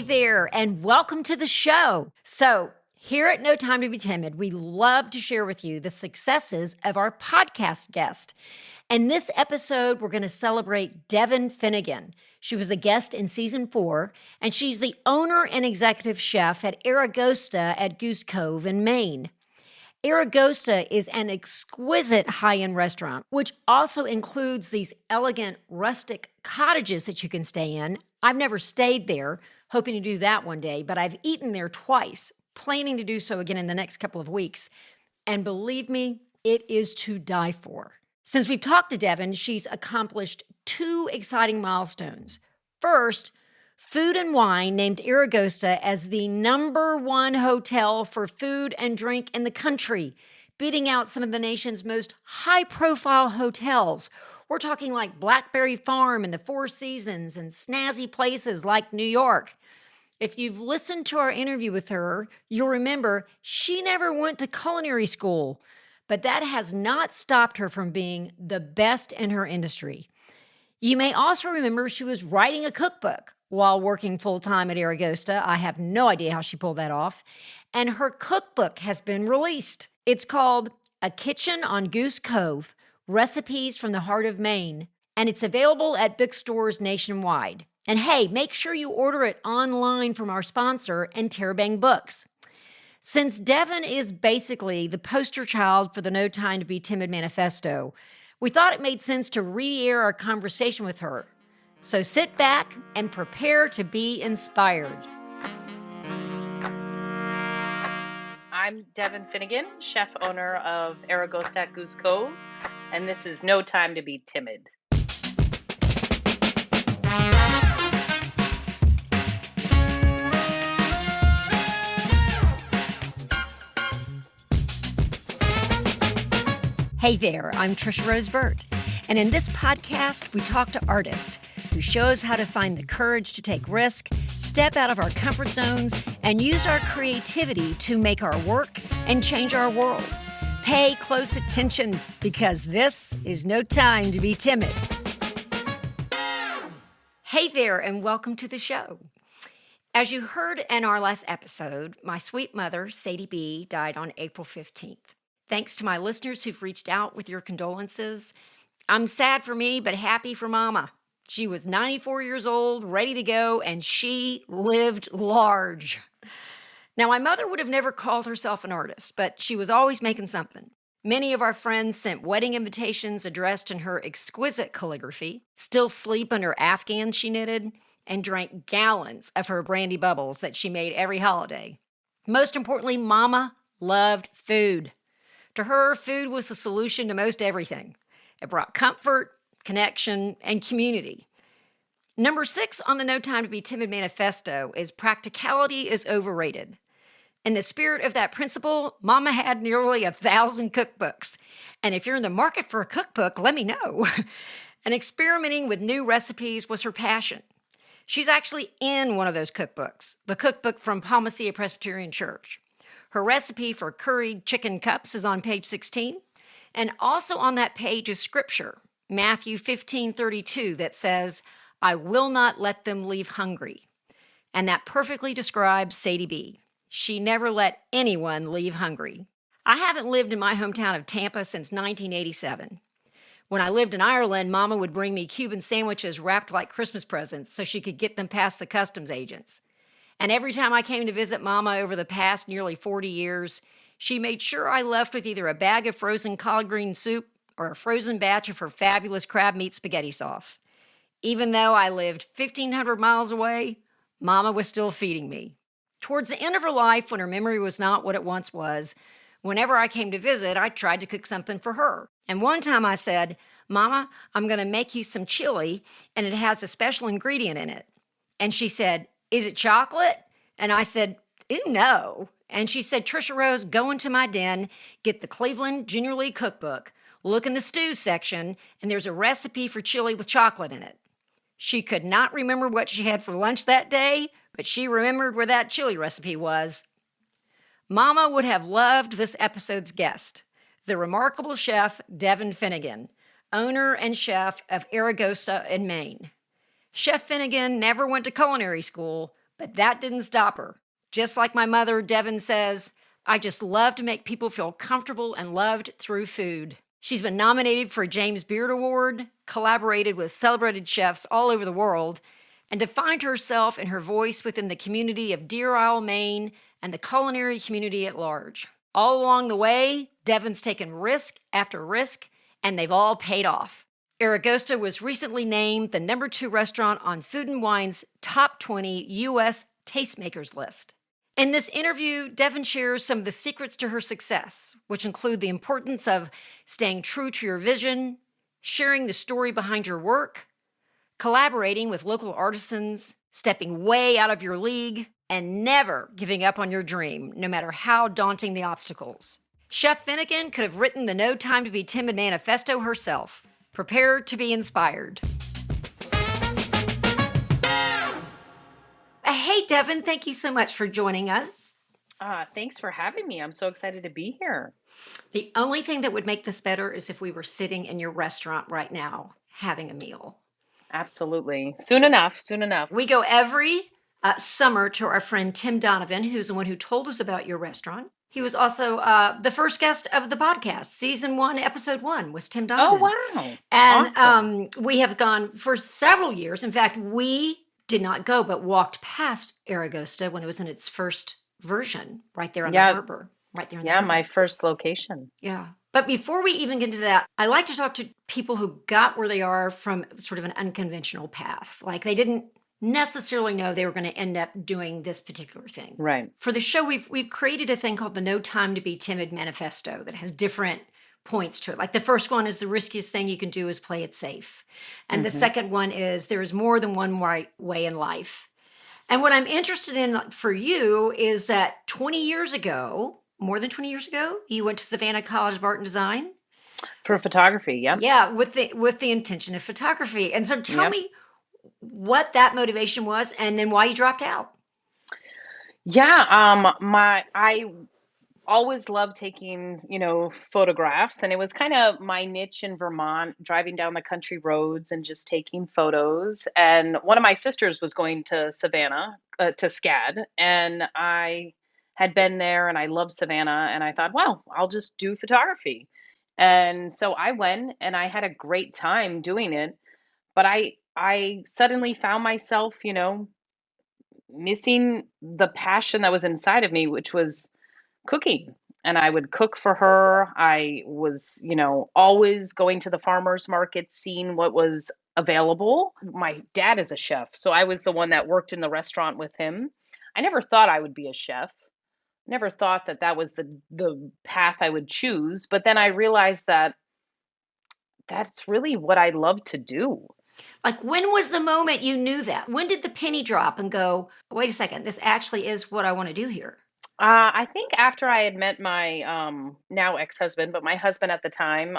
there, and welcome to the show. So, here at No Time to Be Timid, we love to share with you the successes of our podcast guest. And this episode, we're going to celebrate Devin Finigan. She was a guest in season 4, and she's the owner and executive chef at Aragosta at Goose Cove in Maine. Aragosta is an exquisite high-end restaurant, which also includes these elegant rustic cottages that you can stay in. I've never stayed there, hoping to do that one day, but I've eaten there twice, planning to do so again in the next couple of weeks. And believe me, it is to die for. Since we've talked to Devin, she's accomplished 2 exciting milestones. First, Food and Wine named Aragosta as the #1 hotel for food and drink in the country, beating out some of the nation's most high-profile hotels. We're talking like Blackberry Farm and the Four Seasons and snazzy places like New York. If you've listened to our interview with her, you'll remember she never went to culinary school, but that has not stopped her from being the best in her industry. You may also remember she was writing a cookbook while working full-time at Aragosta. I have no idea how she pulled that off. And her cookbook has been released. It's called A Kitchen on Goose Cove, Recipes from the Heart of Maine, and it's available at bookstores nationwide. And hey, make sure you order it online from our sponsor, Interrobang Books. Since Devin is basically the poster child for the No Time to Be Timid manifesto, we thought it made sense to re-air our conversation with her. So sit back and prepare to be inspired. I'm Devin Finigan, chef owner of Aragosta at Goose Cove, and this is No Time to Be Timid. Hey there, I'm Trisha Rose Burt, and in this podcast, we talk to artists who show us how to find the courage to take risk, step out of our comfort zones, and use our creativity to make our work and change our world. Pay close attention because this is No Time to Be Timid. Hey there, and welcome to the show. As you heard in our last episode, my sweet mother, Sadie B, died on April 15th. Thanks to my listeners who've reached out with your condolences. I'm sad for me, but happy for Mama. She was 94 years old, ready to go, and she lived large. Now, my mother would have never called herself an artist, but she was always making something. Many of our friends sent wedding invitations addressed in her exquisite calligraphy, still sleep under Afghans she knitted, and drank gallons of her brandy bubbles that she made every holiday. Most importantly, Mama loved food. To her, food was the solution to most everything. It brought comfort, connection, and community. Number 6 on the No Time to Be Timid manifesto is practicality is overrated. In the spirit of that principle, Mama had nearly 1,000 cookbooks. And if you're in the market for a cookbook, let me know. And experimenting with new recipes was her passion. She's actually in one of those cookbooks, the cookbook from Palmacia Presbyterian Church. Her recipe for curried chicken cups is on page 16. And also on that page is scripture, Matthew 15:32, that says, I will not let them leave hungry. And that perfectly describes Sadie B. She never let anyone leave hungry. I haven't lived in my hometown of Tampa since 1987. When I lived in Ireland, Mama would bring me Cuban sandwiches wrapped like Christmas presents so she could get them past the customs agents. And every time I came to visit Mama over the past nearly 40 years, she made sure I left with either a bag of frozen collard green soup or a frozen batch of her fabulous crab meat spaghetti sauce. Even though I lived 1,500 miles away, Mama was still feeding me. Towards the end of her life, when her memory was not what it once was, whenever I came to visit, I tried to cook something for her. And one time I said, Mama, I'm going to make you some chili, and it has a special ingredient in it. And she said, is it chocolate? And I said, ew, no. And she said, Trisha Rose, go into my den, get the Cleveland Junior League cookbook, look in the stews section, and there's a recipe for chili with chocolate in it. She could not remember what she had for lunch that day, but she remembered where that chili recipe was. Mama would have loved this episode's guest, the remarkable chef Devin Finigan, owner and chef of Aragosta in Maine. Chef Finigan never went to culinary school, But that didn't stop her. Just like my mother, Devin says, I just love to make people feel comfortable and loved through food. She's been nominated for a James Beard Award, collaborated with celebrated chefs all over the world, and defined herself and her voice within the community of Deer Isle, Maine, and the culinary community at large. All along the way, Devin's taken risk after risk, and they've all paid off. Aragosta was recently named the #2 restaurant on Food & Wine's top 20 U.S. tastemakers list. In this interview, Devin shares some of the secrets to her success, which include the importance of staying true to your vision, sharing the story behind your work, collaborating with local artisans, stepping way out of your league, and never giving up on your dream, no matter how daunting the obstacles. Chef Finigan could have written the No Time to Be Timid manifesto herself. Prepare to be inspired. Hey, Devin, thank you so much for joining us. Thanks for having me. I'm so excited to be here. The only thing that would make this better is if we were sitting in your restaurant right now having a meal. Absolutely. Soon enough. We go every summer to our friend Tim Donovan, who's the one who told us about your restaurant. He was also the first guest of the podcast. Season 1, episode 1 was Tim Donovan. Oh, wow. And Awesome. We have gone for several years. In fact, we did not go, but walked past Aragosta when it was in its first version, right there on the harbor. Right there. Yeah, my first location. Yeah. But before we even get into that, I like to talk to people who got where they are from sort of an unconventional path. Like they didn't necessarily know they were going to end up doing this particular thing. Right. For the show, we've created a thing called the No Time to Be Timid manifesto that has different points to it. Like the first one is the riskiest thing you can do is play it safe. And the second one is there is more than one right way in life. And what I'm interested in for you is that 20 years ago, more than 20 years ago, you went to Savannah College of Art and Design. For photography, yeah. Yeah, with the intention of photography. And so tell me what that motivation was and then why you dropped out. Yeah, I always loved taking, photographs, and it was kind of my niche in Vermont, driving down the country roads and just taking photos. And one of my sisters was going to Savannah, to SCAD, and I had been there and I loved Savannah, and I thought, well, I'll just do photography. And so I went and I had a great time doing it, but I suddenly found myself, missing the passion that was inside of me, which was cooking. And I would cook for her. I was, always going to the farmers market, seeing what was available. My dad is a chef, so I was the one that worked in the restaurant with him. I never thought I would be a chef. Never thought that that was the path I would choose. But then I realized that that's really what I love to do. Like, when was the moment you knew that? When did the penny drop and go, wait a second, this actually is what I want to do here? I think after I had met my now ex-husband, but my husband at the time,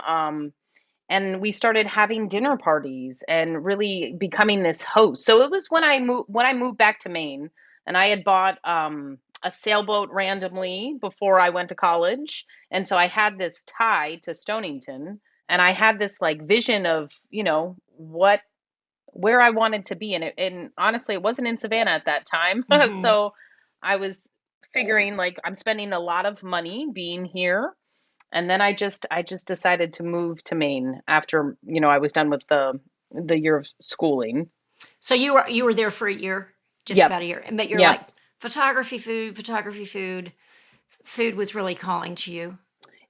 and we started having dinner parties and really becoming this host. So it was when I moved back to Maine, and I had bought a sailboat randomly before I went to college, and so I had this tie to Stonington, and I had this like vision of what where I wanted to be, and honestly, it wasn't in Savannah at that time. So I was figuring like I'm spending a lot of money being here, and then I just decided to move to Maine after I was done with the year of schooling. So you were there for a year, just Yep. about a year, but you're Yep. like photography, food. Food was really calling to you.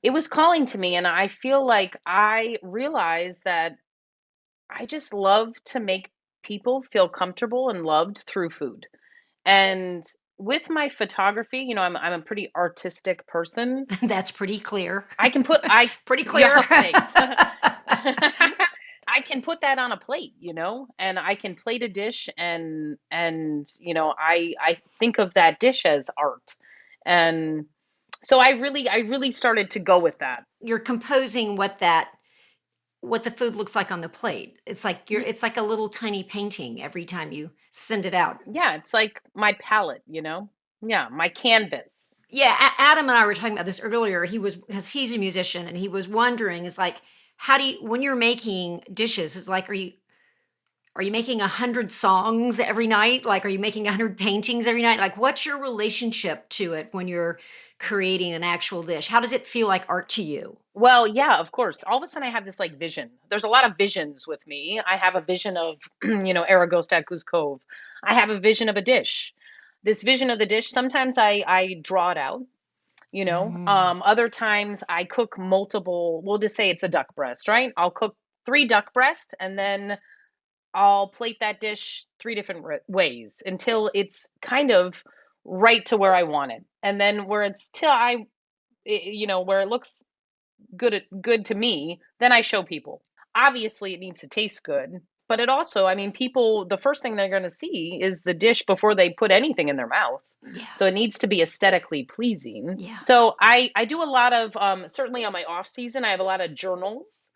It was calling to me, and I feel like I realized that I just love to make people feel comfortable and loved through food. And with my photography, I'm a pretty artistic person. That's pretty clear. I can put I Pretty clear. Yeah, thanks. I can put that on a plate, and I can plate a dish, and I think of that dish as art. And so I really started to go with that. You're composing what the food looks like on the plate. It's like it's like a little tiny painting every time you send it out. Yeah, it's like my palette, Yeah, my canvas. Yeah, Adam and I were talking about this earlier. Because he's a musician, and he was wondering, is like, how do you, when you're making dishes, is like, are Are you making 100 songs every night? Like, are you making 100 paintings every night? Like, what's your relationship to it when you're creating an actual dish? How does it feel like art to you? Well, yeah, of course. All of a sudden I have this like vision. There's a lot of visions with me. I have a vision of, Aragosta at Goose Cove. I have a vision of a dish. This vision of the dish, sometimes I draw it out, Mm. Other times I cook multiple, we'll just say it's a duck breast, right? I'll cook 3 duck breast and then I'll plate that dish 3 different ways until it's kind of right to where I want it. And then where it's till where it looks good to me, then I show people. Obviously, it needs to taste good, but it also, I mean, people, the first thing they're going to see is the dish before they put anything in their mouth. Yeah. So it needs to be aesthetically pleasing. Yeah. So I do a lot of certainly on my off season, I have a lot of journals.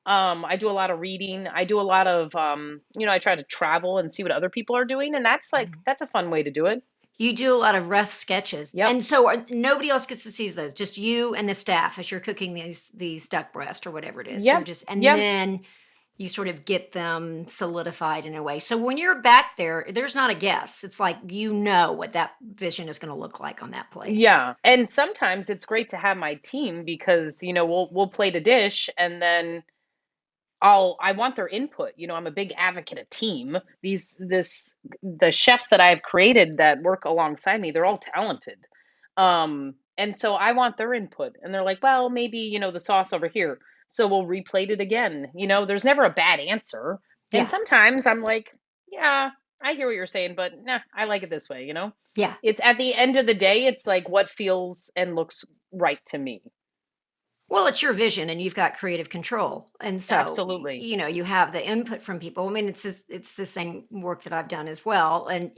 I do a lot of reading. I do a lot of I try to travel and see what other people are doing, and that's a fun way to do it. You do a lot of rough sketches. Yep. And so nobody else gets to see those, just you and the staff as you're cooking these duck breast or whatever it is. You're Yep. just and Yep. then you sort of get them solidified in a way. So when you're back there, there's not a guess. It's like you know what that vision is going to look like on that plate. Yeah, and sometimes it's great to have my team because, we'll plate a dish and then I want their input. I'm a big advocate of team. The chefs that I've created that work alongside me, they're all talented. And so I want their input. And they're like, well, maybe, the sauce over here. So we'll replate it again. There's never a bad answer. And Yeah. sometimes I'm like, yeah, I hear what you're saying, but nah, I like it this way. Yeah. It's at the end of the day, it's like what feels and looks right to me. Well, it's your vision and you've got creative control. And so, Absolutely. you have the input from people. I mean, it's the same work that I've done as well. And,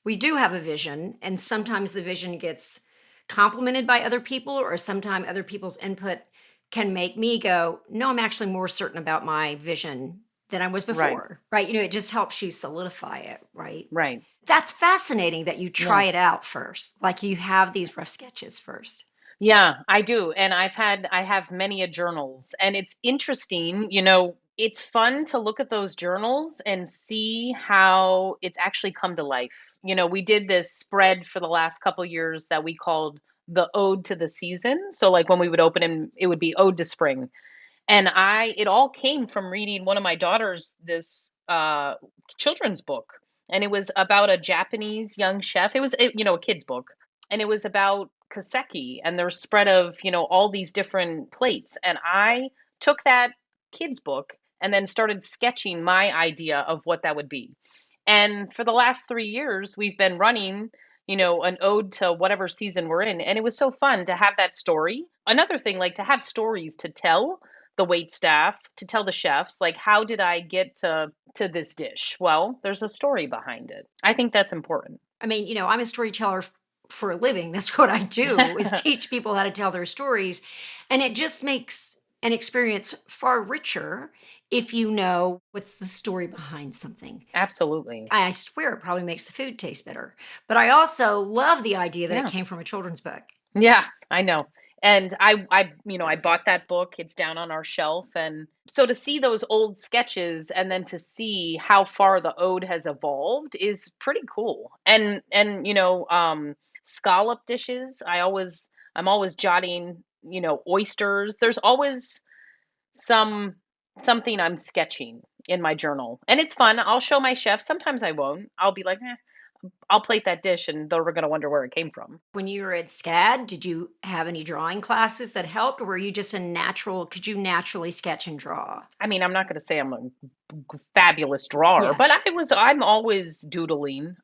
we do have a vision and sometimes the vision gets complimented by other people or sometimes other people's input can make me go, "No, I'm actually more certain about my vision than I was Right. before." Right? It just helps you solidify it, right? Right. That's fascinating that you Yeah. try it out first. Like you have these rough sketches first. Yeah, I do. And I have many a journals and it's interesting, it's fun to look at those journals and see how it's actually come to life. We did this spread for the last couple years that we called the Ode to the Season. So like when we would open them, it would be Ode to Spring. And it all came from reading one of my daughters this children's book. And it was about a Japanese young chef. It was a kid's book and it was about kaseki and their spread of all these different plates, and I took that kids book and then started sketching my idea of what that would be. And for the last 3 years we've been running an ode to whatever season we're in, and it was so fun to have that story. Another thing, like to have stories to tell the wait staff, to tell the chefs, like how did I get to this dish? Well, there's a story behind it. I think that's important. I mean, I'm a storyteller for a living. That's what I do is teach people how to tell their stories. And it just makes an experience far richer if you know what's the story behind something. Absolutely. I swear it probably makes the food taste better. But I also love the idea that it Yeah. came from a children's book. Yeah, I know. And I bought that book. It's down on our shelf. And so to see those old sketches and then to see how far the ode has evolved is pretty cool. And scallop dishes, I'm always jotting, oysters. There's always something I'm sketching in my journal. And it's fun. I'll show my chef. Sometimes I won't. I'll be like, I'll plate that dish and they're going to wonder where it came from. When you were at SCAD, did you have any drawing classes that helped, or were you just could you naturally sketch and draw? I mean, I'm not going to say I'm a fabulous drawer, Yeah. but I'm always doodling.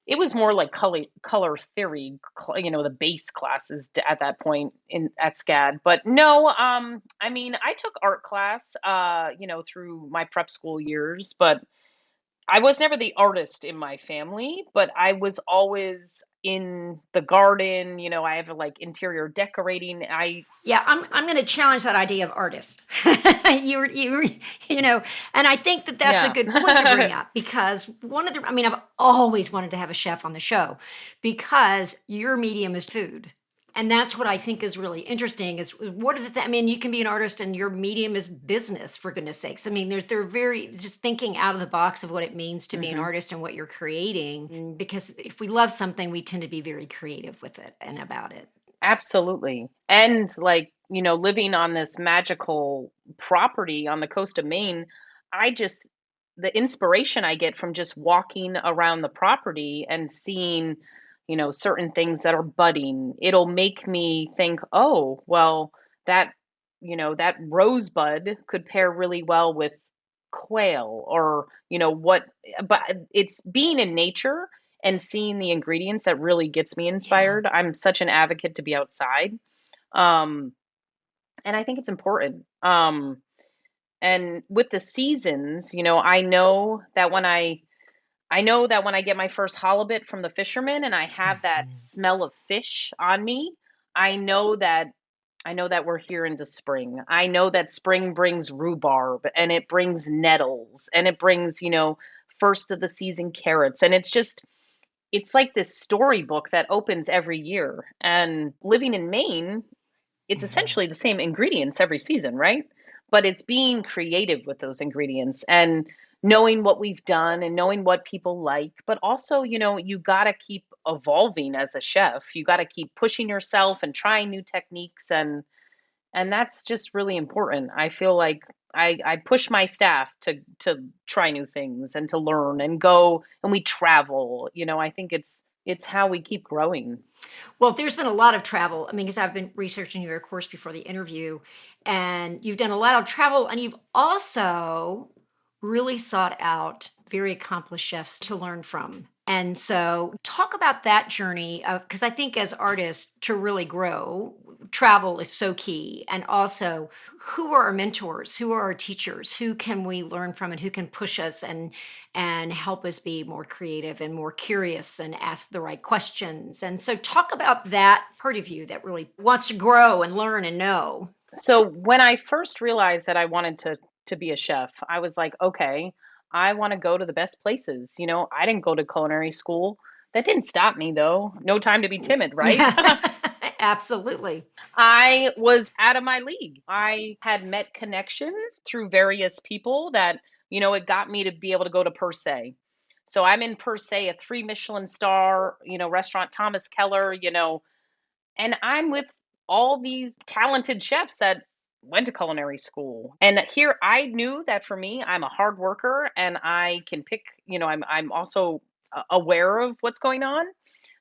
It was more like color theory, the base classes at that point at SCAD. But no, I mean, I took art class, through my prep school years, but I was never the artist in my family, but I was always in the garden. I have like interior decorating. Yeah, I'm going to challenge that idea of artist. And I think that that's a Yeah. good point to bring up because I mean, I've always wanted to have a chef on the show because your medium is food. And that's what I think is really interesting is what are I mean, you can be an artist and your medium is business, for goodness sakes. I mean, they're very just thinking out of the box of what it means to be an Mhm. artist and what you're creating. Because if we love something, we tend to be very creative with it and about it. Absolutely. And like, living on this magical property on the coast of Maine, I just the inspiration I get from just walking around the property and seeing, certain things that are budding, it'll make me think, "Oh, well, that, that rosebud could pair really well with quail," or, what but it's being in nature and seeing the ingredients that really gets me Yeah. inspired. I'm such an advocate to be outside, um, and I think it's important. And with the seasons, I know that when I get my first halibut from the fisherman and I have that Mhm. smell of fish on me, I know that I know that we're here into spring. I know that spring brings rhubarb and it brings nettles and it brings, first of the season carrots. And it's like this storybook that opens every year. And living in Maine, it's Mhm. essentially the same ingredients every season, right? But it's being creative with those ingredients and knowing what we've done and knowing what people like. But also, you got to keep evolving as a chef. You got to keep pushing yourself and trying new techniques, and that's just really important. I feel like I push my staff to try new things and to learn and go, and we travel. I think it's how we keep growing. Well, there's been a lot of travel. I mean, because I've been researching your course before the interview, and you've done a lot of travel, and you've also really sought out very accomplished chefs to learn from. And so, talk about that journey of because I think as artists to really grow, travel is so key. And also, who are our mentors? Who are our teachers? Who can we learn from, and who can push us and help us be more creative and more curious and ask the right questions. And so, talk about that part of you that really wants to grow and learn and know. So when I first realized that I wanted to be a chef, I was like, okay, I want to go to the best places. I didn't go to culinary school. That didn't stop me though. No time to be timid, right? Yeah, absolutely. I was out of my league. I had met connections through various people that, it got me to be able to go to Per Se. So I'm in Per Se, a three Michelin star, restaurant, Thomas Keller, and I'm with all these talented chefs that went to culinary school. And here I knew that for me, I'm a hard worker and I can pick, I'm also aware of what's going on.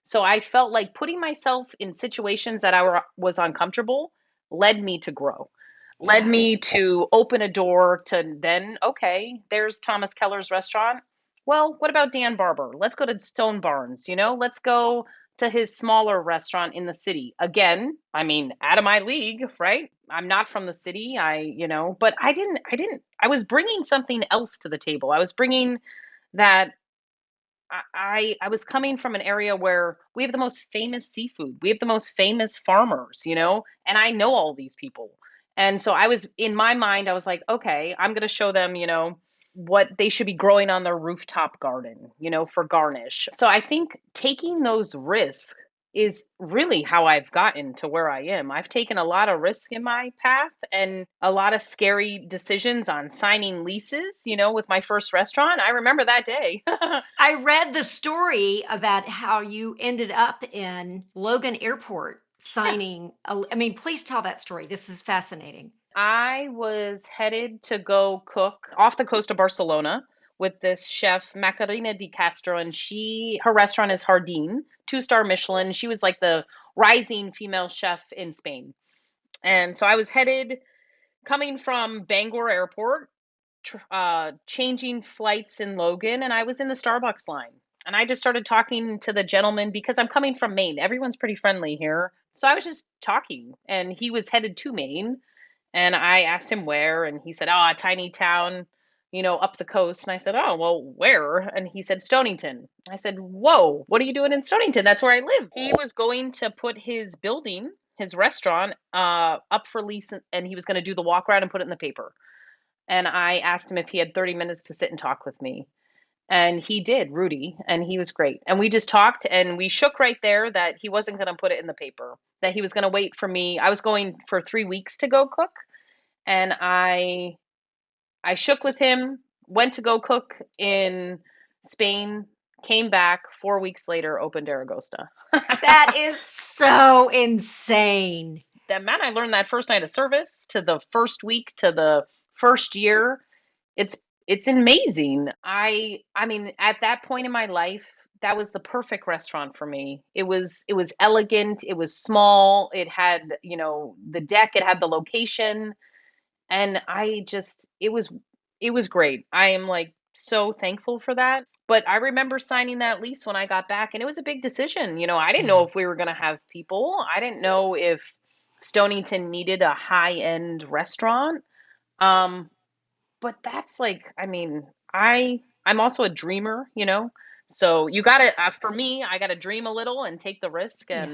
So I felt like putting myself in situations that was uncomfortable led me to grow. Led Yeah. me to open a door to then, okay, there's Thomas Keller's restaurant. Well, what about Dan Barber? Let's go to Stone Barns, let's go to his smaller restaurant in the city. Again, I mean, out of my league, right? I'm not from the city. But I was bringing something else to the table. I was bringing that I was coming from an area where we have the most famous seafood. We have the most famous farmers, and I know all these people. And so I was in my mind, I was like, okay, I'm going to show them, what they should be growing on their rooftop garden, for garnish. So I think taking those risks is really how I've gotten to where I am. I've taken a lot of risk in my path and a lot of scary decisions on signing leases, with my first restaurant. I remember that day. I read the story about how you ended up in Logan Airport Yeah. signing. I mean, please tell that story. This is fascinating. I was headed to go cook off the coast of Barcelona with this chef Macarena Di Castro, and her restaurant is Jardin, two-star Michelin. She was like the rising female chef in Spain. And so I was headed coming from Bangor Airport, changing flights in Logan, and I was in the Starbucks line. And I just started talking to the gentleman because I'm coming from Maine. Everyone's pretty friendly here. So I was just talking, and he was headed to Maine. And I asked him where, and he said, "Oh, a tiny town, up the coast." And I said, "Oh, well, where?" And he said, "Stonington." I said, "Whoa, what are you doing in Stonington? That's where I live." He was going to put his building, his restaurant, up for lease, and he was going to do the walk around and put it in the paper. And I asked him if he had 30 minutes to sit and talk with me. And he did, Rudy, and he was great. And we just talked and we shook right there that he wasn't going to put it in the paper, that he was going to wait for me. I was going for 3 weeks to go cook, and I shook with him, went to go cook in Spain, came back 4 weeks later, opened Aragosta. That is so insane. That man, I learned that first night of service to the first week to the first year. It's it's amazing. I mean, at that point in my life, that was the perfect restaurant for me. It was elegant, it was small, it had, the deck, it had the location, and it was great. I am like so thankful for that. But I remember signing that lease when I got back, and it was a big decision. I didn't know Yeah. if we were going to have people. I didn't know if Stonington needed a high-end restaurant. Um, but that's like, I mean, I'm also a dreamer. So you got to for me, I got to dream a little and take the risk, Yeah.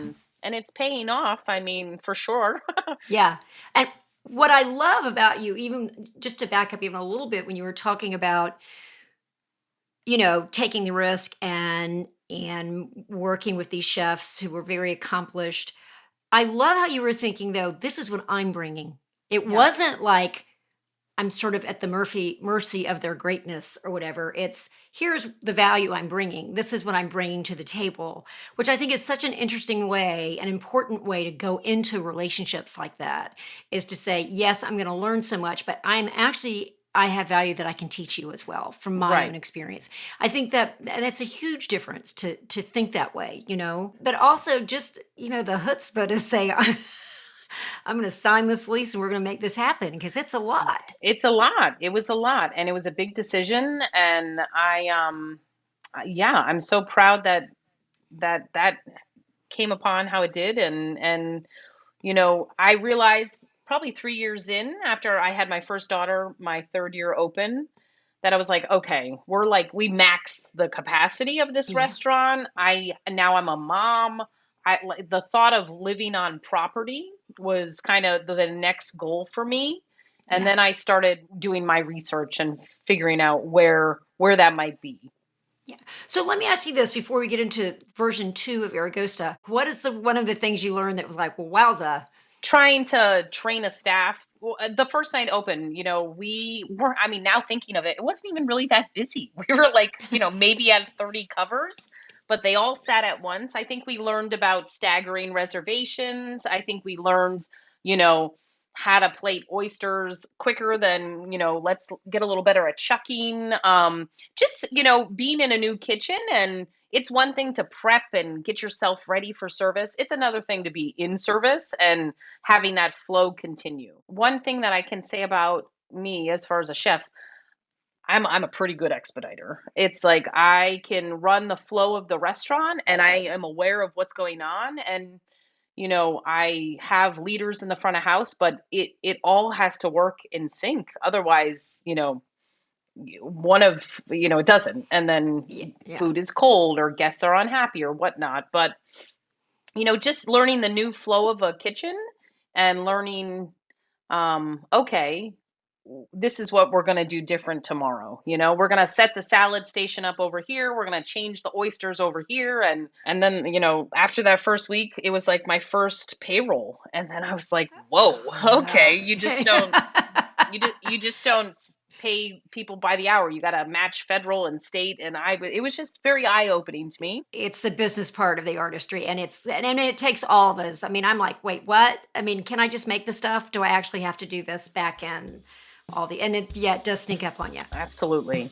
and it's paying off. I mean, for sure. Yeah. And what I love about you, even just to back up even a little bit, when you were talking about, taking the risk and working with these chefs who were very accomplished. I love how you were thinking though, this is what I'm bringing. It Yeah. wasn't like I'm sort of at the mercy of their greatness or whatever. It's here's the value I'm bringing. This is what I'm bringing to the table, which I think is such an interesting way, an important way to go into relationships like that is to say, yes, I'm going to learn so much, but I have value that I can teach you as well from my own Right. experience. I think that's a huge difference to think that way, but also just, the chutzpah to say, I'm going to sign this lease and we're going to make this happen because it's a lot. It's a lot. It was a lot, and it was a big decision, and yeah, I'm so proud that came upon how it did, and I realized probably 3 years in after I had my first daughter, my 3rd year open, that I was like, "Okay, we maxed the capacity of this Yeah. restaurant." Now I'm a mom. The thought of living on property was kind of the next goal for me. And Yeah. then I started doing my research and figuring out where that might be. Yeah. So let me ask you this before we get into version 2 of Aragosta. What is the one of the things you learned that was like, well, wowza? Trying to train a staff. Well, the first night open, we were, I mean, now thinking of it, it wasn't even really that busy. We were like, maybe at 30 covers, but they all sat at once. I think we learned about staggering reservations. I think we learned, you know, how to plate oysters quicker than, let's get a little better at chucking. Just, being in a new kitchen, and it's one thing to prep and get yourself ready for service. It's another thing to be in service and having that flow continue. One thing that I can say about me as far as a chef, I'm a pretty good expediter. It's like I can run the flow of the restaurant, and I am aware of what's going on, and I have leaders in the front of house, but it all has to work in sync. Otherwise, one of it doesn't, and Yeah. then Yeah. food is cold or guests are unhappy or whatnot. But just learning the new flow of a kitchen and learning, okay, this is what we're going to do different tomorrow. We're going to set the salad station up over here, we're going to change the oysters over here, and then after that first week, it was like my first payroll, and then I was like, whoa, Yeah. okay, you just don't pay people by the hour. You got to match federal and state, and it was just very eye opening to me. It's the business part of the artistry, and it takes all of us. I mean, I'm like, wait, what? I mean, can I just make the stuff? Do I actually have to do this back end? And it does sneak up on you. Absolutely.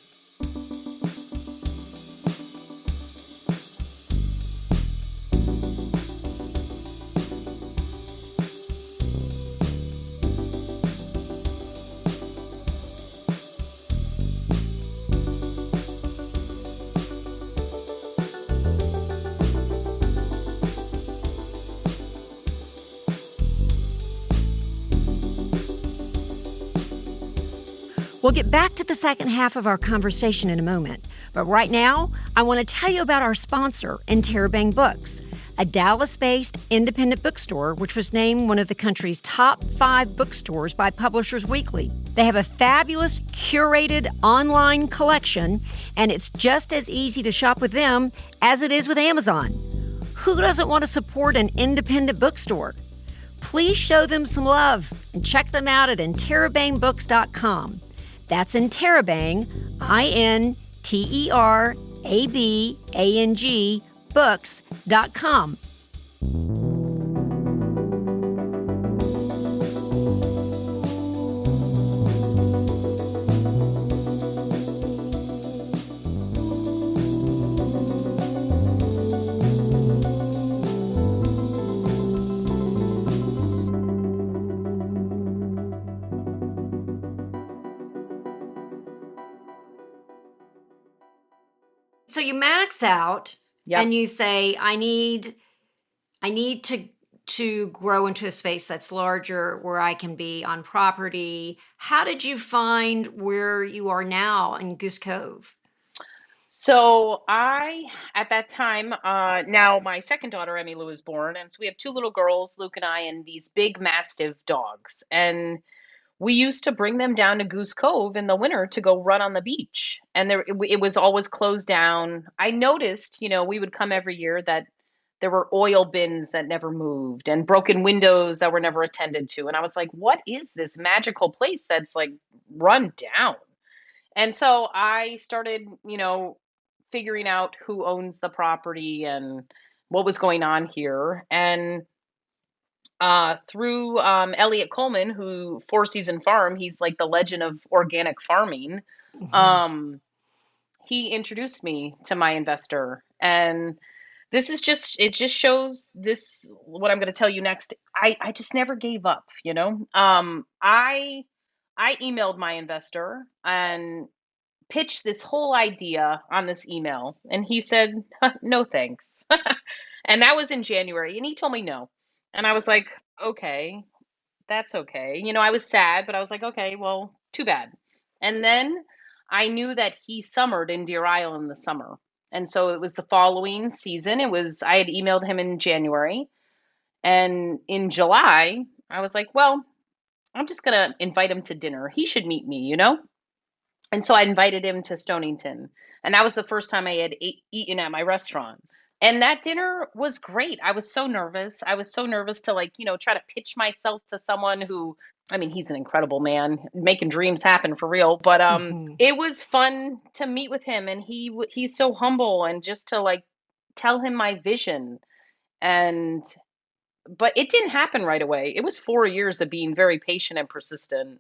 We'll get back to the second half of our conversation in a moment. But right now, I want to tell you about our sponsor, Interrobang Books. a Dallas-based independent bookstore which was named one of the country's top 5 bookstores by Publishers Weekly. They have a fabulous curated online collection, and it's just as easy to shop with them as it is with Amazon. Who doesn't want to support an independent bookstore? Please show them some love and check them out at interabang.books.com. That's Interabang, INTERABANG, books.com. So you max out and you say, I need to grow into a space that's larger where I can be on property. How did you find where you are now in Goose Cove? So at that time, now my second daughter, Emmy Lou, was born. And so we have 2 little girls, Luke and I, and these big Mastiff dogs. And we used to bring them down to Goose Cove in the winter to go run on the beach. And it was always closed down. I noticed, we would come every year that there were oil bins that never moved and broken windows that were never attended to. And I was like, what is this magical place that's like run down? And so I started, figuring out who owns the property and what was going on here. And through Elliot Coleman, who Four Season Farm, he's like the legend of organic farming. He introduced me to my investor, and it just shows this what I'm going to tell you next. I just never gave up. I emailed my investor and pitched this whole idea on this email, and he said, no thanks. And that was in January, and he told me no. And I was like, okay, that's okay. I was sad, but I was like, okay, well, too bad. And then I knew that he summered in Deer Isle in the summer. And so it was the following season. I had emailed him in January, and in July, I was like, well, I'm just going to invite him to dinner. He should meet me. And so I invited him to Stonington. And that was the first time I had eaten at my restaurant. And that dinner was great. I was so nervous. I was so nervous to try to pitch myself to someone who, I mean, he's an incredible man, making dreams happen for real. But it was fun to meet with him, and he's so humble, and just to tell him my vision. But it didn't happen right away. It was 4 years of being very patient and persistent,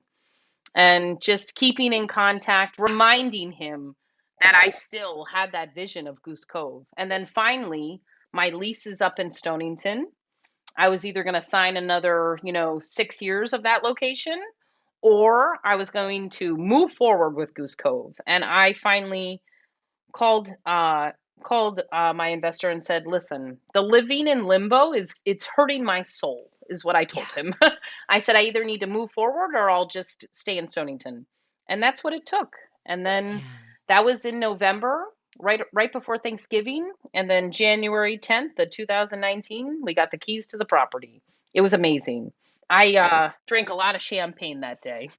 and just keeping in contact, reminding him that I still had that vision of Goose Cove. And then finally, my lease is up in Stonington. I was either going to sign another, 6 years of that location, or I was going to move forward with Goose Cove. And I finally called my investor and said, listen, the living in limbo it's hurting my soul, is what I told him. I said, I either need to move forward or I'll just stay in Stonington. And that's what it took. And then that was in November, right before Thanksgiving. And then January 10th of 2019, we got the keys to the property. It was amazing. I drank a lot of champagne that day.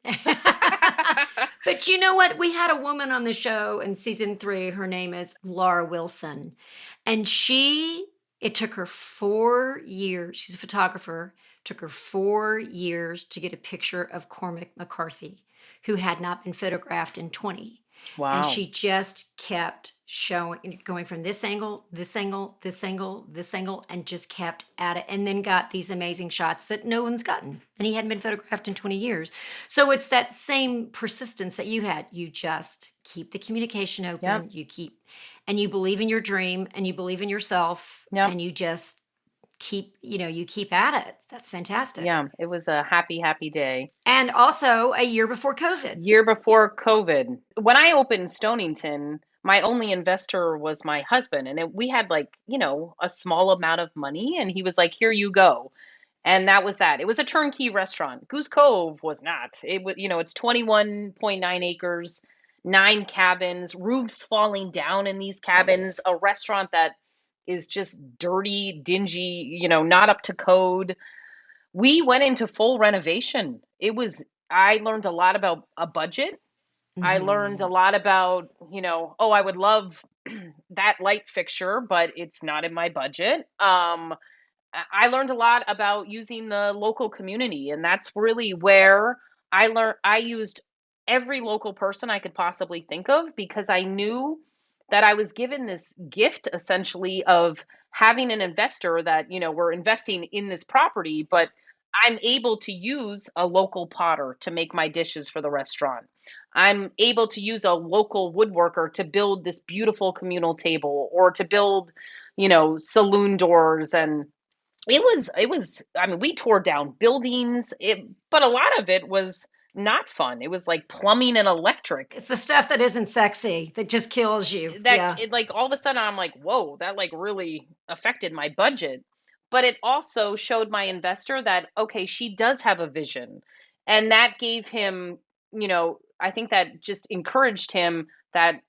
But you know what? We had a woman on the show in season 3. Her name is Laura Wilson. And it took her 4 years. She's a photographer. Took her 4 years to get a picture of Cormac McCarthy, who had not been photographed in 20. Wow. And she just kept going from this angle, this angle, this angle, this angle, and just kept at it, and then got these amazing shots that no one's gotten. And he hadn't been photographed in 20 years. So it's that same persistence that you had. You just keep the communication open. Yep. And you believe in your dream, and you believe in yourself. Yep. And you just keep at it. That's fantastic. Yeah, it was a happy, happy day. And also a year before COVID. When I opened Stonington, my only investor was my husband. And we had a small amount of money. And he was like, here you go. And that was that. It was a turnkey restaurant. Goose Cove was not. It was, it's 21.9 acres, 9 cabins, roofs falling down in these cabins, a restaurant that is just dirty, dingy, not up to code. We went into full renovation. I learned a lot about a budget. I learned a Mhm. lot about, oh, I would love that light fixture, but it's not in my budget. I learned a lot about using the local community, and that's really where I used every local person I could possibly think of, because I knew that I was given this gift essentially of having an investor that, we're investing in this property, but I'm able to use a local potter to make my dishes for the restaurant. I'm able to use a local woodworker to build this beautiful communal table, or to build, saloon doors. And I mean, we tore down buildings, but a lot of it was not fun. It was like plumbing and electric It's the stuff that isn't sexy that just kills you. Yeah. like, all of a sudden I'm like, "Whoa, that like really affected my budget." But it also showed my investor that, okay, she does have a vision. And that gave him, I think that just encouraged him that,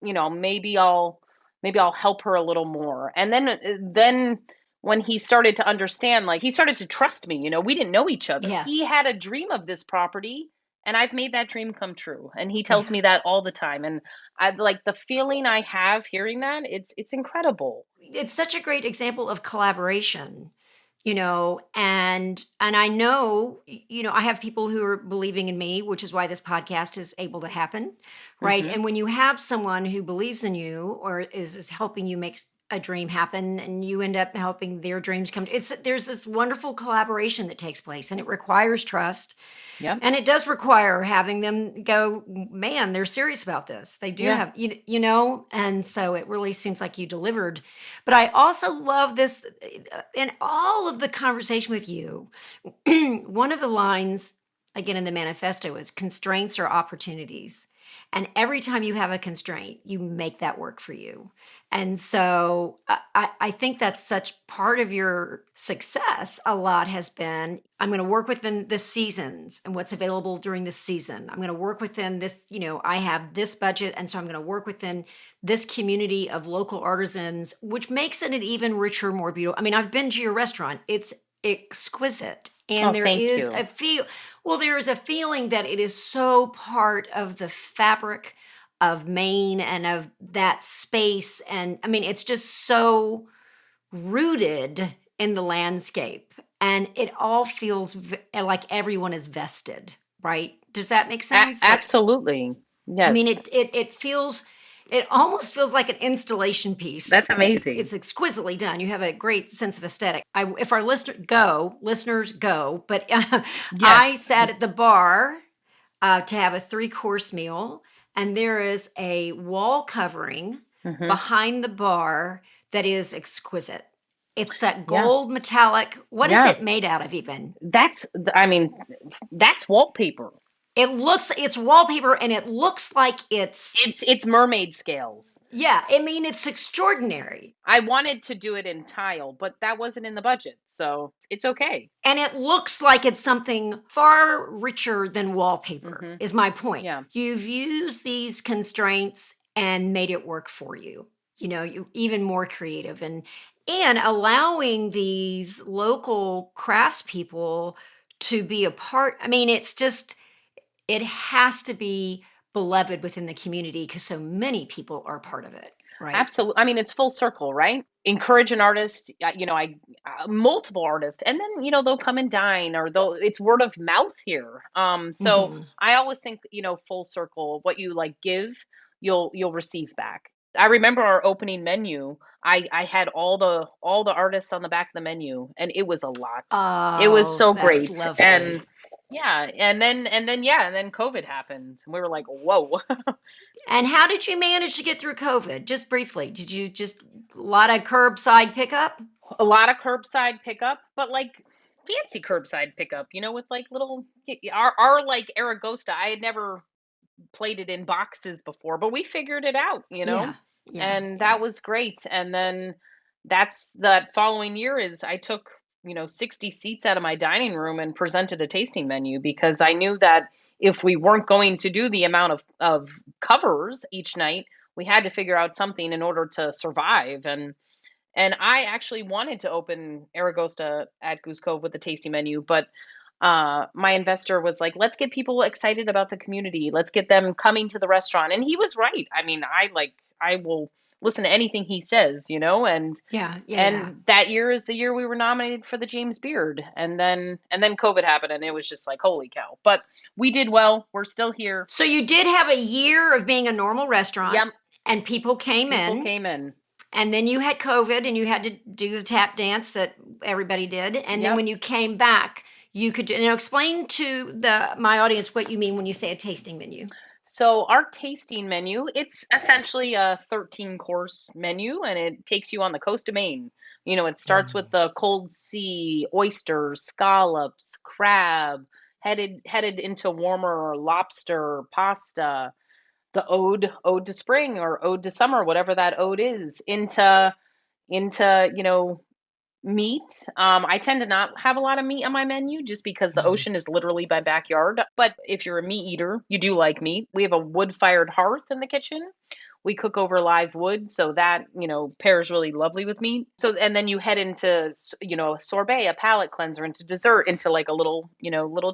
maybe I'll help her a little more. And then when he started to understand, like, he started to trust me. We didn't know each other. Yeah. He had a dream of this property, and I've made that dream come true. And he tells Yeah. me that all the time. And I like the feeling I have hearing that. It's incredible. It's such a great example of collaboration, and I know, I have people who are believing in me, which is why this podcast is able to happen, right? Mhm. And when you have someone who believes in you or is helping you make a dream happen, and you end up helping their dreams come, there's this wonderful collaboration that takes place, and it requires trust. Yep. And it does require having them go, man, they're serious about this. They do Yeah. have, and so it really seems like you delivered. But I also love this in all of the conversation with you. One of the lines, again, in the manifesto is constraints are opportunities. And every time you have a constraint, you make that work for you. And so I think that's such part of your success. A lot has been, I'm going to work within the seasons and what's available during the season. I'm going to work within this, I have this budget. And so I'm going to work within this community of local artisans, which makes it an even richer, more beautiful. I mean, I've been to your restaurant. It's exquisite. Oh, And thank you. there is a feeling that it is so part of the fabric of Maine and of that space. And I mean, it's just so rooted in the landscape, and it all feels like everyone is vested, right? Does that make sense? Like, Absolutely. I mean, Yes. it almost feels like an installation piece. That's amazing. It's exquisitely done. You have a great sense of aesthetic. If our listeners go, but I Yes. sat at the bar to have a 3-course meal, and there is a wall covering Mhm. behind the bar that is exquisite. It's that Yeah. gold metallic. What is Yeah. it made out of even? I mean, that's wallpaper. It's wallpaper, and it looks like It's mermaid scales. yeah, I mean, it's extraordinary. I wanted to do it in tile, but that wasn't in the budget, so it's okay. And it looks like it's something far richer than wallpaper, Mhm. is my point. Yeah. You've used these constraints and made it work for you. You even more creative, and allowing these local craftspeople to be a part. I mean, it has to be beloved within the community because so many people are part of it, right? Absolutely. I mean, it's full circle, right? Encourage an artist, I multiple artists, and then they'll come and dine, or they'll it's word of mouth here. So Mhm. I always think, full circle. What you like give, you'll receive back. I remember our opening menu. I had all the artists on the back of the menu, and it was a lot. It was Oh, so that's great, and lovely. yeah, and then COVID happened, and we were like, whoa. And how did you manage to get through COVID? Just briefly, did you just a lot of curbside pickup? A lot of curbside pickup, but like fancy curbside pickup, with like little our like Aragosta. I had never played it in boxes before, but we figured it out. Yeah, yeah, And yeah. that was great. And then that following year is I took, 60 seats out of my dining room and presented a tasting menu, because I knew that if we weren't going to do the amount of covers each night, we had to figure out something in order to survive. And I actually wanted to open Aragosta at Goose Cove with a tasting menu, but my investor was like, let's get people excited about the community. Let's get them coming to the restaurant. And he was right. I mean, I will listen to anything he says, Yeah, yeah, yeah. and that year is the year we were nominated for the James Beard. And then COVID happened and it was just like, holy cow. But we did well. We're still here. So you did have a year of being a normal restaurant Yep. and people came People in, came in. and then you had COVID and you had to do the tap dance that everybody did. And then Yep. when you came back, you could explain to my audience what you mean when you say a tasting menu. So our tasting menu, it's essentially a 13 course menu and it takes you on the coast of Maine. It starts with the cold sea, oysters, scallops, crab, headed into warmer lobster, pasta, the ode to spring or ode to summer, whatever that ode is, into meat. I tend to not have a lot of meat on my menu just because the Mhm. ocean is literally my backyard. But if you're a meat eater, you do like meat. We have a wood-fired hearth in the kitchen. We cook over live wood, so that pairs really lovely with meat. So, and then you head into, a sorbet, a palate cleanser, into dessert, into like a little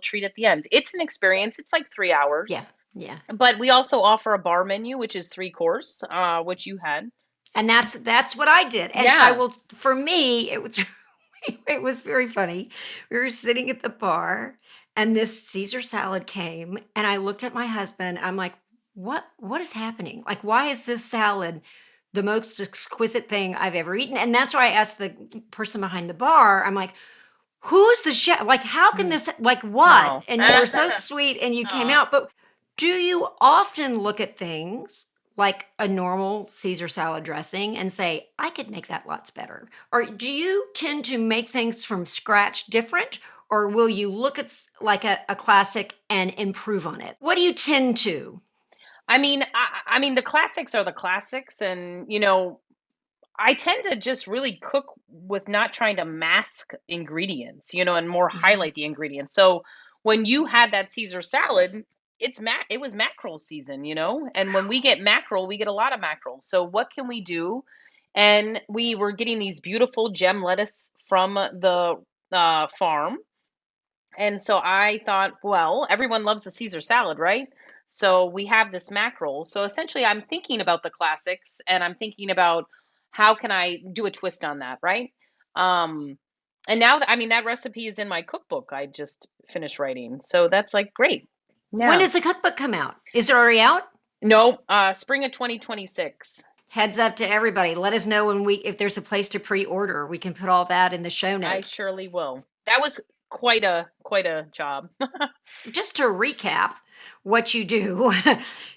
treat at the end. It's an experience. It's like 3 hours. Yeah, yeah. But we also offer a bar menu, which is 3 course, which you had. And that's what I did. And I Yeah. will, for me, it was it was very funny. We were sitting at the bar and this Caesar salad came and I looked at my husband. I'm like, what is happening? Like, why is this salad the most exquisite thing I've ever eaten? And that's why I asked the person behind the bar, I'm like, who's the chef? Like, how can Mm. this, like, what? Oh. And you were so sweet and you came Aw. out. But do you often look at things like a normal Caesar salad dressing and say, I could make that lots better? Or do you tend to make things from scratch different? Or will you look at like a classic and improve on it? What do you tend to? I mean, the classics are the classics, and I tend to just really cook with not trying to mask ingredients, and more Yeah. highlight the ingredients. So when you had that Caesar salad, it was mackerel season, and when we get mackerel, we get a lot of mackerel. So what can we do? And we were getting these beautiful gem lettuce from the farm, and so I thought, well, everyone loves a Caesar salad, right? So we have this mackerel. So essentially, I'm thinking about the classics and I'm thinking about how can I do a twist on that, right? Um, and now that, I mean, that recipe is in my cookbook I just finished writing. So that's like great. When Yeah. does the cookbook come out? Is it already out? No, spring of 2026. Heads up to everybody. Let us know if there's a place to pre-order. We can put all that in the show I notes. surely will. That was quite a job. Just to recap what you do,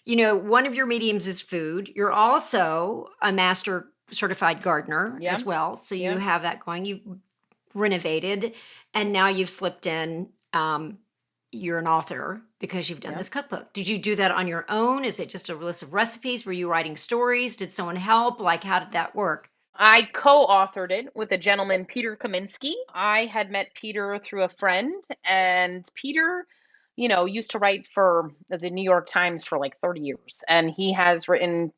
one of your mediums is food. You're also a master certified gardener Yeah. as well. So you Yeah. have that going. You've renovated and now you've slipped in. You're an author because you've done Yeah. this cookbook. Did you do that on your own? Is it just a list of recipes? Were you writing stories? Did someone help? Like, how did that work? I co-authored it with a gentleman, Peter Kaminsky. I had met Peter through a friend, and Peter used to write for the New York Times for like 30 years, and he has written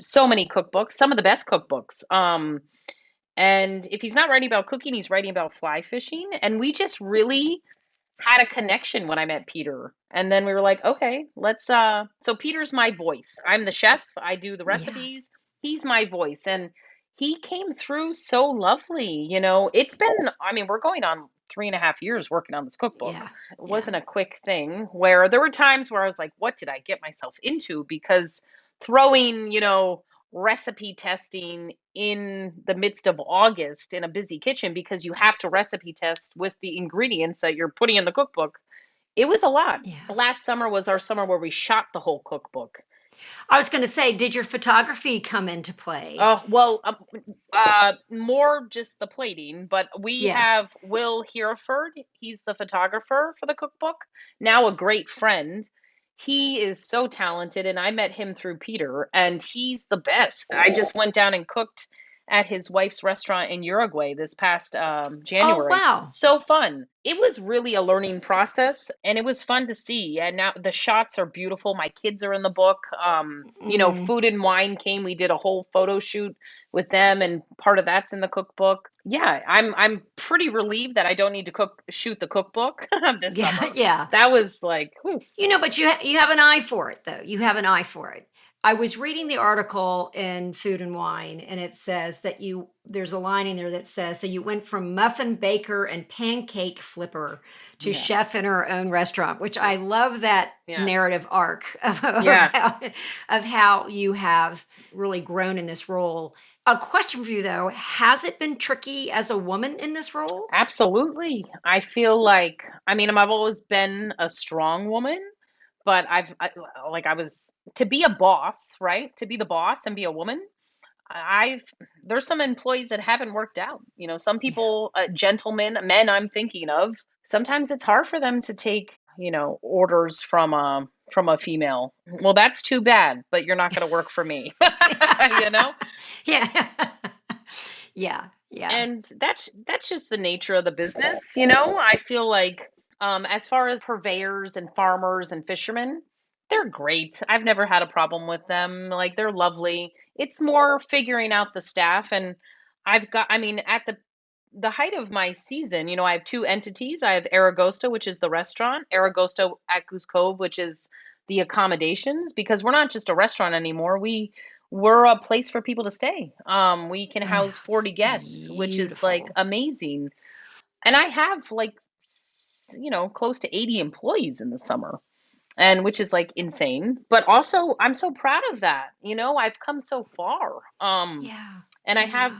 so many cookbooks, some of the best cookbooks. And if he's not writing about cooking, he's writing about fly fishing, and we just really had a connection when I met Peter. And then we were like, okay, let's so Peter's my voice. I'm the chef, I do the Yeah. recipes. He's my voice and he came through so lovely. It's been I mean, we're going on 3.5 years working on this cookbook. Yeah. It Yeah. wasn't a quick thing where there were times where I was like, what did I get myself into? Because throwing recipe testing in the midst of August in a busy kitchen because you have to recipe test with the ingredients that you're putting in the cookbook. It was a lot. Yeah. Last summer was our summer where we shot the whole cookbook. I was going to say, did your photography come into play? Oh, well, more just the plating, but we Yes. have Will Hereford. He's the photographer for the cookbook, now a great friend. He is so talented, and I met him through Peter, and he's the best. I just went down and cooked at his wife's restaurant in Uruguay this past Oh, January. wow. So fun. It was really a learning process and it was fun to see. And now the shots are beautiful. My kids are in the book. Mm. Food and Wine came. We did a whole photo shoot with them and part of that's in the cookbook. Yeah, I'm pretty relieved that I don't need to shoot the cookbook this Yeah, summer. yeah. That was like, whew, But you have an eye for it, though. You have an eye for it. I was reading the article in Food and Wine, and it says that there's a line in there that says, so you went from muffin baker and pancake flipper to yeah, chef in our own restaurant, which I love that yeah, narrative arc yeah. of how you have really grown in this role. A question for you, though: has it been tricky as a woman in this role? Absolutely. I feel like, I mean, I've always been a strong woman, but I was to be a boss, right? To be the boss and be a woman. I've there's some employees that haven't worked out. Some Yeah. people, gentlemen, men I'm thinking of, sometimes it's hard for them to take, orders from a female. Well, that's too bad, but you're not going to work for me. you know? Yeah. Yeah. Yeah. And that's just the nature of the business. I feel like as far as purveyors and farmers and fishermen, they're great. I've never had a problem with them. Like, they're lovely. It's more figuring out the staff. And I mean, at the height of my season, I have two entities. I have Aragosta, which is the restaurant, Aragosta at Goose Cove, which is the accommodations, because we're not just a restaurant anymore. We're a place for people to stay. We can Oh, house it's 40 guests, which is like beautiful. amazing. And I have like close to 80 employees in the summer, and which is like insane. But also I'm so proud of that. I've come so far. Yeah. And I have,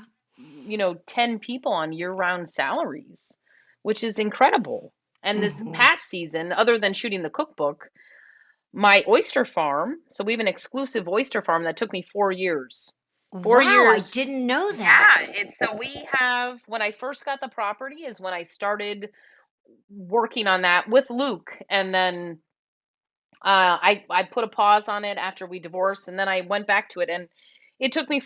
Yeah. 10 people on year-round salaries, which is incredible. And this Hmm. past season, other than shooting the cookbook, my oyster farm, so we have an exclusive oyster farm that took me 4 years. 4 Wow, I years. didn't know Yeah, that. it's so we have when I first got the property is when I started working on that with Luke, and then I put a pause on it after we divorced, and then I went back to it, and it took me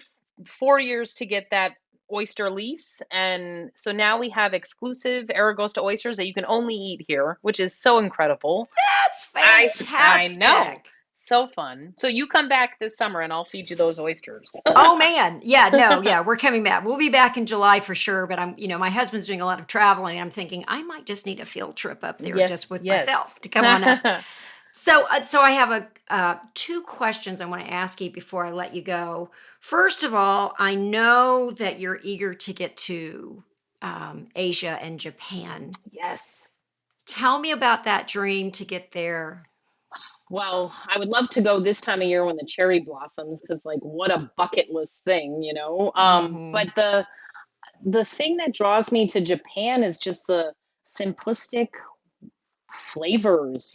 4 years to get that oyster lease, and so now we have exclusive Aragosta oysters that you can only eat here, which is so incredible. That's I know, fantastic. so fun. So you come back this summer, and I'll feed you those oysters. Oh man. Yeah, no, yeah, we're coming back. We'll be back in July for sure, but my husband's doing a lot of traveling and I'm thinking I might just need a field trip up there just Yes, with yes. myself to come on up. So I have two questions I want to ask you before I let you go. First of all, I know that you're eager to get to Asia and Japan. Yes. Tell me about that dream to get there. Well, I would love to go this time of year when the cherry blossoms, because like what a bucket list thing. Hmm. But the thing that draws me to Japan is just the simplistic flavors.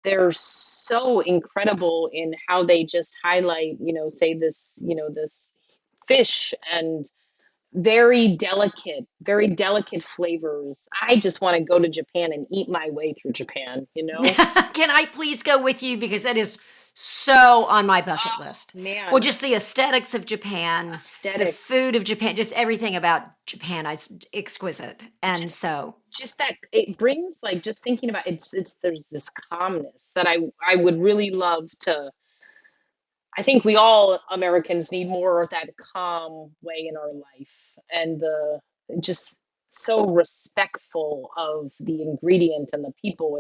They're so incredible in how they just highlight, say this, this fish, and very delicate flavors. I just want to go to Japan and eat my way through Japan. Can I please go with you because that is so on my bucket Oh list. Well, man, just the aesthetics of Japan, the aesthetics. food of Japan, just everything about Japan is exquisite. And just so, just that it brings, like, just thinking about it's there's this calmness that I would really love to. I think we all Americans need more of that calm way in our life, and the just so respectful of the ingredient and the people.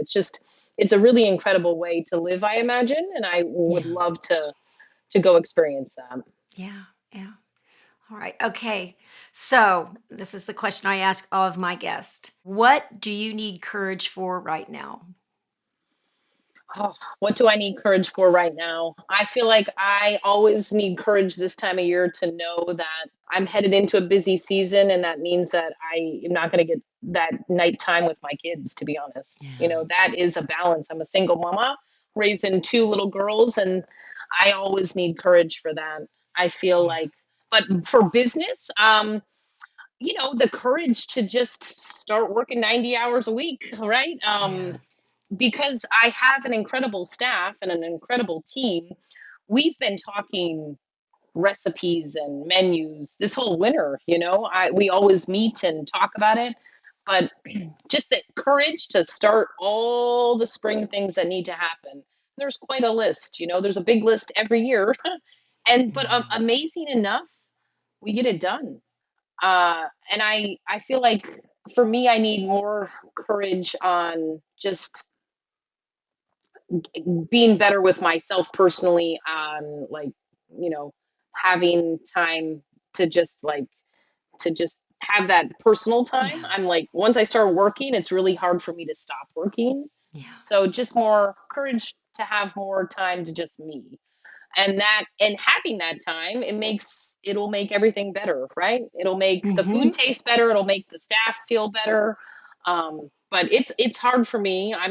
It's a really incredible way to live, I imagine, and I would yeah, love to go experience that. yeah, yeah. All right. Okay. So, this is the question I ask all of my guests. What do you need courage for right now? Oh, what do I need courage for right now? I feel like I always need courage this time of year to know that I'm headed into a busy season, and that means that I am not going to get that nighttime with my kids, to be honest. Yeah. That is a balance. I'm a single mama raising two little girls, and I always need courage for that. I feel Yeah. like, but for business, the courage to just start working 90 hours a week, right? Yeah. Because I have an incredible staff and an incredible team. We've been talking recipes and menus this whole winter. We always meet and talk about it, but just the courage to start all the spring things that need to happen. There's quite a list. There's a big list every year, but Mhm. amazing enough, we get it done. And I feel like for me, I need more courage on just being better with myself personally, on like, you know, having time to just have that personal time. Yeah. I'm like, once I start working, it's really hard for me to stop working. Yeah. So just more courage to have more time to just me. And having that time, it'll make everything better, right? It'll make the food Hmm. taste better, it'll make the staff feel better. But it's hard for me. I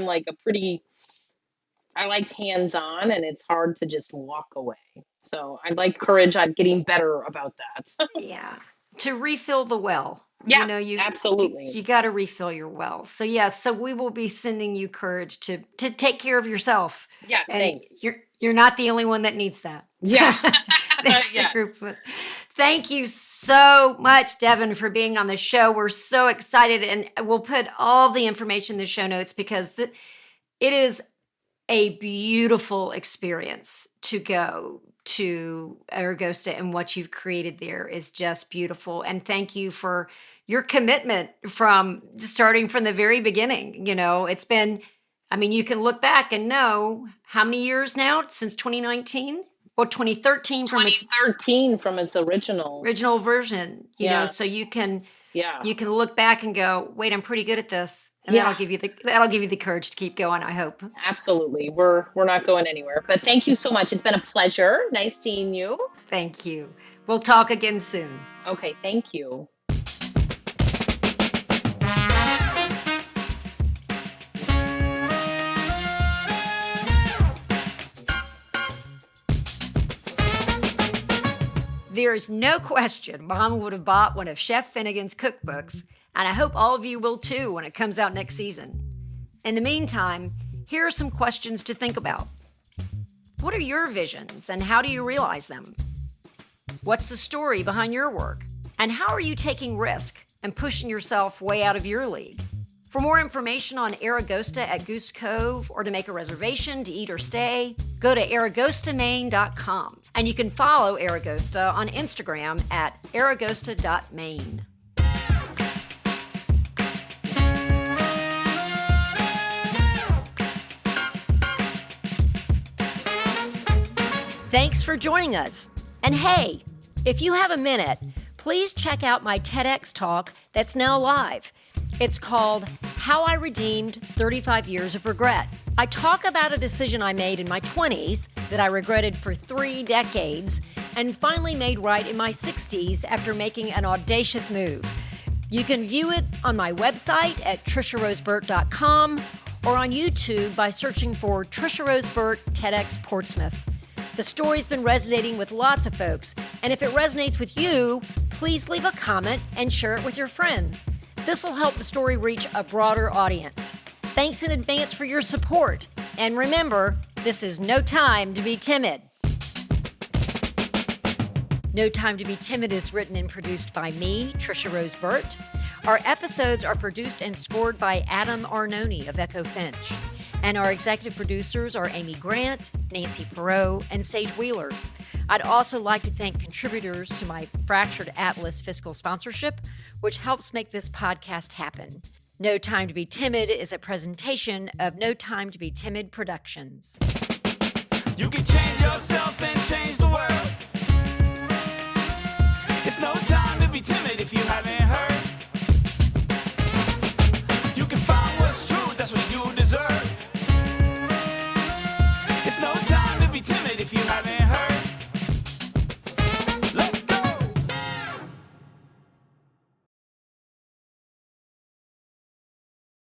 like hands-on, and it's hard to just walk away. So I like courage on getting better about that. Yeah. To refill the well. Yeah, You, absolutely. you got to refill your well. So yeah, so we will be sending you courage to take care of yourself. Yeah, And thanks. you're not the only one that needs that. Yeah. There's a Yeah. group of us. Thank you so much, Devin, for being on the show. We're so excited, and we'll put all the information in the show notes because it is a beautiful experience to go to Aragosta, and what you've created there is just beautiful. And thank you for your commitment from starting from the very beginning. It's been, I mean, you can look back and know how many years now since 2019 or 2013 from its 2013 from its original. original version, Yeah. so you can Yeah. look back and go, wait, I'm pretty good at this. And Yeah. that'll give you the courage to keep going, I hope. Absolutely. We're not going anywhere. But thank you so much. It's been a pleasure. Nice seeing you. Thank you. We'll talk again soon. Okay, thank you. There is no question Mom would have bought one of Chef Finnegan's cookbooks, and I hope all of you will too when it comes out next season. In the meantime, here are some questions to think about. What are your visions and how do you realize them? What's the story behind your work? And how are you taking risk and pushing yourself way out of your league? For more information on Aragosta at Goose Cove, or to make a reservation to eat or stay, go to aragostamaine.com. And you can follow Aragosta on Instagram at aragosta.maine. Thanks for joining us. And hey, if you have a minute, please check out my TEDx talk that's now live. It's called How I Redeemed 35 Years of Regret. I talk about a decision I made in my 20s that I regretted for 3 decades and finally made right in my 60s after making an audacious move. You can view it on my website at trisharoseburt.com or on YouTube by searching for Trisha Rose Burt TEDx Portsmouth. The story's been resonating with lots of folks, and if it resonates with you, please leave a comment and share it with your friends. This will help the story reach a broader audience. Thanks in advance for your support. And remember, this is no time to be timid. No Time to Be Timid is written and produced by me, Trisha Rose Burt. Our episodes are produced and scored by Adam Arnone of Echo Finch. And our executive producers are Amy Grant, Nancy Perot, and Sage Wheeler. I'd also like to thank contributors to my Fractured Atlas fiscal sponsorship, which helps make this podcast happen. No Time to Be Timid is a presentation of No Time to Be Timid Productions. You can change yourself and change the world. It's no time to be timid if you haven't heard. You can find